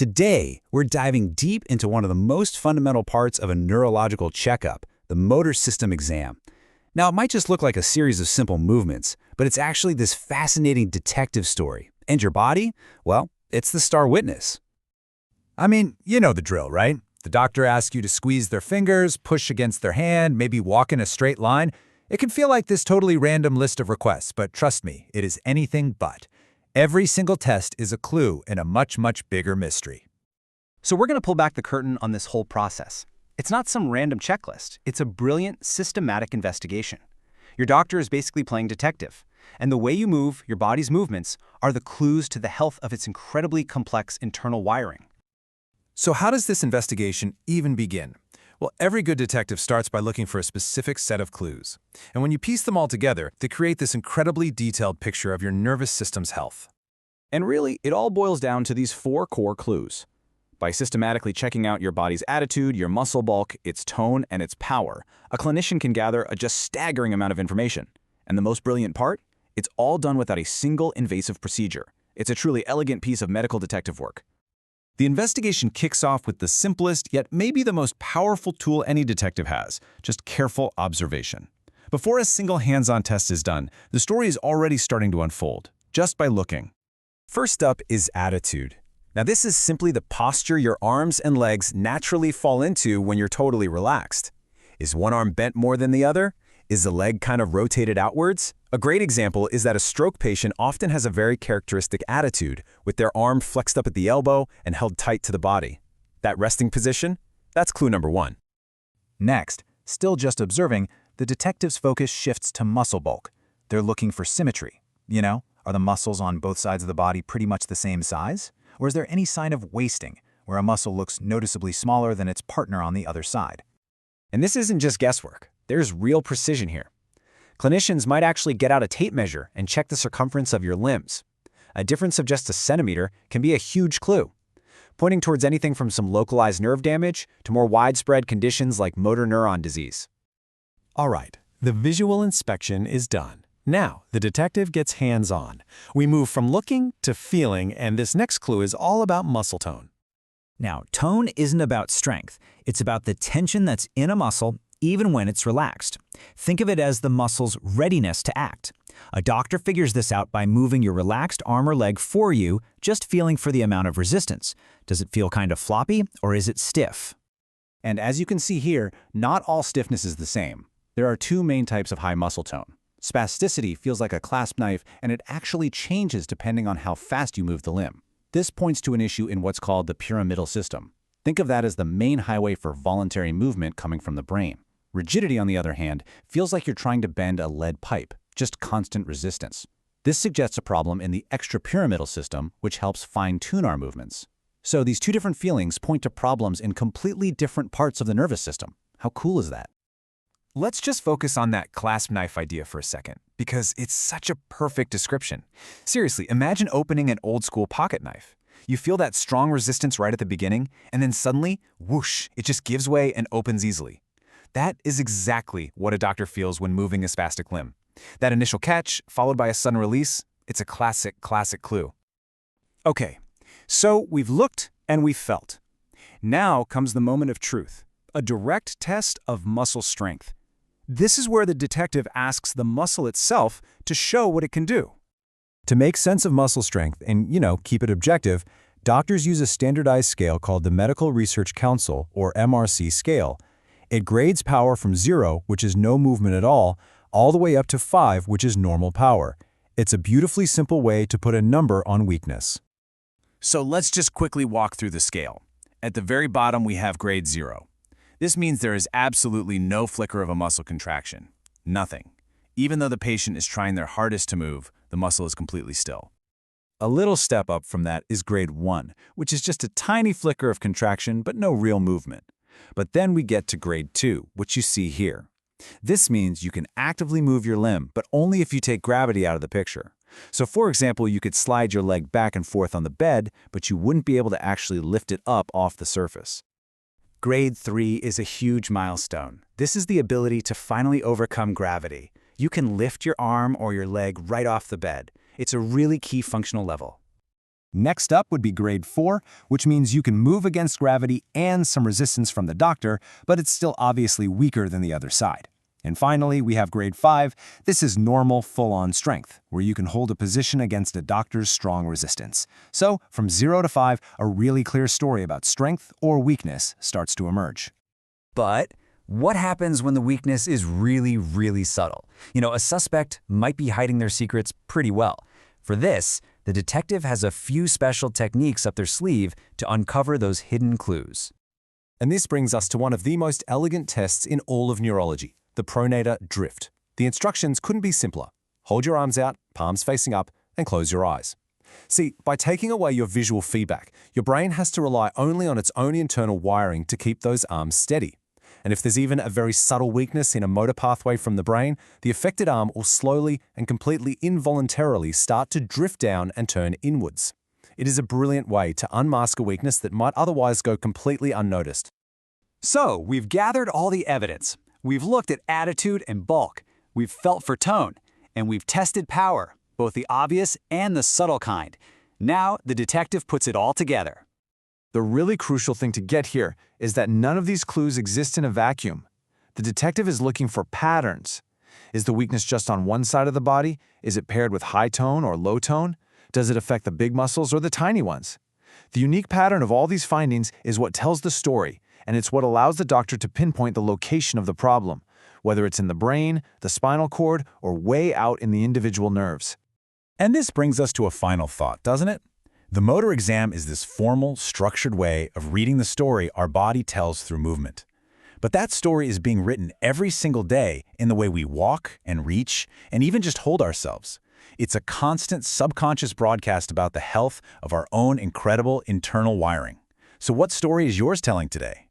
Today, we're diving deep into one of the most fundamental parts of a neurological checkup, the motor system exam. Now, it might just look like a series of simple movements, but it's actually this fascinating detective story. And your body? Well, it's the star witness. I mean, you know the drill, right? The doctor asks you to squeeze their fingers, push against their hand, maybe walk in a straight line. It can feel like this totally random list of requests, but trust me, it is anything but. Every single test is a clue in a much, much bigger mystery. So we're going to pull back the curtain on this whole process. It's not some random checklist. It's a brilliant, systematic investigation. Your doctor is basically playing detective, and the way you move, your body's movements, are the clues to the health of its incredibly complex internal wiring. So how does this investigation even begin? Well, every good detective starts by looking for a specific set of clues. And when you piece them all together, they create this incredibly detailed picture of your nervous system's health. And really, it all boils down to these 4 core clues. By systematically checking out your body's attitude, your muscle bulk, its tone, and its power, a clinician can gather a just staggering amount of information. And the most brilliant part? It's all done without a single invasive procedure. It's a truly elegant piece of medical detective work. The investigation kicks off with the simplest, yet maybe the most powerful tool any detective has, just careful observation. Before a single hands-on test is done, the story is already starting to unfold, just by looking. First up is attitude. Now, this is simply the posture your arms and legs naturally fall into when you're totally relaxed. Is one arm bent more than the other? Is the leg kind of rotated outwards? A great example is that a stroke patient often has a very characteristic attitude, with their arm flexed up at the elbow and held tight to the body. That resting position? That's clue number 1. Next, still just observing, the detective's focus shifts to muscle bulk. They're looking for symmetry. Are the muscles on both sides of the body pretty much the same size? Or is there any sign of wasting, where a muscle looks noticeably smaller than its partner on the other side? And this isn't just guesswork. There's real precision here. Clinicians might actually get out a tape measure and check the circumference of your limbs. A difference of just a centimeter can be a huge clue, pointing towards anything from some localized nerve damage to more widespread conditions like motor neuron disease. All right, the visual inspection is done. Now, the detective gets hands-on. We move from looking to feeling, and this next clue is all about muscle tone. Now, tone isn't about strength. It's about the tension that's in a muscle even when it's relaxed. Think of it as the muscle's readiness to act. A doctor figures this out by moving your relaxed arm or leg for you, just feeling for the amount of resistance. Does it feel kind of floppy, or is it stiff? And as you can see here, not all stiffness is the same. There are 2 main types of high muscle tone. Spasticity feels like a clasp knife, and it actually changes depending on how fast you move the limb. This points to an issue in what's called the pyramidal system. Think of that as the main highway for voluntary movement coming from the brain. Rigidity, on the other hand, feels like you're trying to bend a lead pipe, just constant resistance. This suggests a problem in the extrapyramidal system, which helps fine-tune our movements. So these 2 different feelings point to problems in completely different parts of the nervous system. How cool is that? Let's just focus on that clasp knife idea for a second, because it's such a perfect description. Seriously, imagine opening an old-school pocket knife. You feel that strong resistance right at the beginning, and then suddenly, whoosh, it just gives way and opens easily. That is exactly what a doctor feels when moving a spastic limb. That initial catch, followed by a sudden release, it's a classic clue. Okay, so we've looked and we've felt. Now comes the moment of truth, a direct test of muscle strength. This is where the detective asks the muscle itself to show what it can do. To make sense of muscle strength and, keep it objective, doctors use a standardized scale called the Medical Research Council, or MRC scale. It grades power from 0, which is no movement at all the way up to 5, which is normal power. It's a beautifully simple way to put a number on weakness. So let's just quickly walk through the scale. At the very bottom, we have grade 0. This means there is absolutely no flicker of a muscle contraction. Nothing. Even though the patient is trying their hardest to move, the muscle is completely still. A little step up from that is grade 1, which is just a tiny flicker of contraction but no real movement. But then we get to grade 2, which you see here. This means you can actively move your limb, but only if you take gravity out of the picture. So for example, you could slide your leg back and forth on the bed, but you wouldn't be able to actually lift it up off the surface. Grade 3 is a huge milestone. This is the ability to finally overcome gravity. You can lift your arm or your leg right off the bed. It's a really key functional level. Next up would be grade 4, which means you can move against gravity and some resistance from the doctor, but it's still obviously weaker than the other side. And finally, we have grade 5. This is normal, full-on strength, where you can hold a position against a doctor's strong resistance. So, from 0 to 5, a really clear story about strength or weakness starts to emerge. But what happens when the weakness is really, really subtle? A suspect might be hiding their secrets pretty well. For this, the detective has a few special techniques up their sleeve to uncover those hidden clues. And this brings us to one of the most elegant tests in all of neurology, the pronator drift. The instructions couldn't be simpler. Hold your arms out, palms facing up, and close your eyes. See, by taking away your visual feedback, your brain has to rely only on its own internal wiring to keep those arms steady. And if there's even a very subtle weakness in a motor pathway from the brain, the affected arm will slowly and completely involuntarily start to drift down and turn inwards. It is a brilliant way to unmask a weakness that might otherwise go completely unnoticed. So, we've gathered all the evidence. We've looked at attitude and bulk. We've felt for tone. And we've tested power, both the obvious and the subtle kind. Now, the detective puts it all together. The really crucial thing to get here is that none of these clues exist in a vacuum. The detective is looking for patterns. Is the weakness just on one side of the body? Is it paired with high tone or low tone? Does it affect the big muscles or the tiny ones? The unique pattern of all these findings is what tells the story, and it's what allows the doctor to pinpoint the location of the problem, whether it's in the brain, the spinal cord, or way out in the individual nerves. And this brings us to a final thought, doesn't it? The motor exam is this formal, structured way of reading the story our body tells through movement. But that story is being written every single day in the way we walk and reach and even just hold ourselves. It's a constant subconscious broadcast about the health of our own incredible internal wiring. So what story is yours telling today?